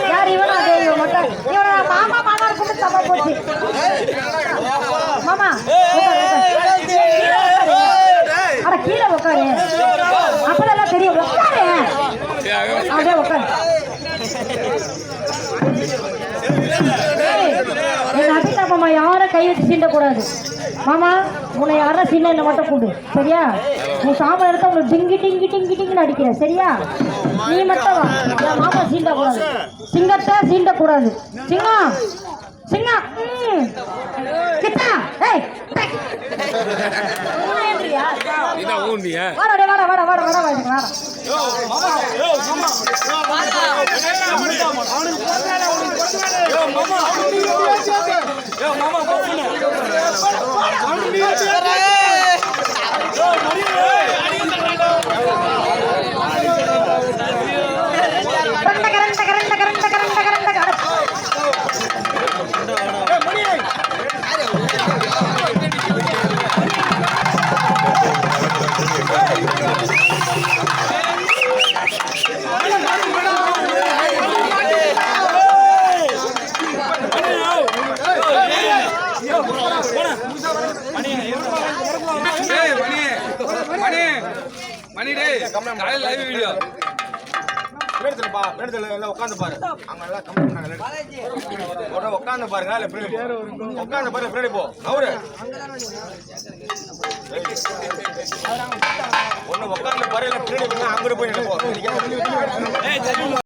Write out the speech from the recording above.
யார் இவனா தெரியும் மட்டும் இவன மாமா மாமா கூப்பிட்டு தப்பா போச்சு மாமா அட கீழே உட்காரு அப்பதான் தெரியும் உட்காரு அப்படியே உட்காரு என் அபிதாபமா யாரும் கை வச்சு சீண்டக்கூடாது மாமா உன்னை யாரும் சீண்ட என்ன மட்டும் கூடு சரியா உன் சாமான் எடுத்தா உங்களுக்கு டிங்கி டிங்கி டிங்கி டிங்கின்னு அடிக்கிற சரியா நீ மட்டும் வா என் மாமா சீண்டக்கூடாது சிங்கத்தை சீண்டக்கூடாது சிங்கம் சிங்கம் கிட்டா ஏய் வாடா வாடா வாடா வாடா வாடா வாடா உட்காந்து பாரு உட்காந்து பாருங்க உட்காந்து பாரு பின்னாடி போ அவரு ஒண்ணு உட்காந்து பாரு பின்னாடி அங்கிட்டு போய்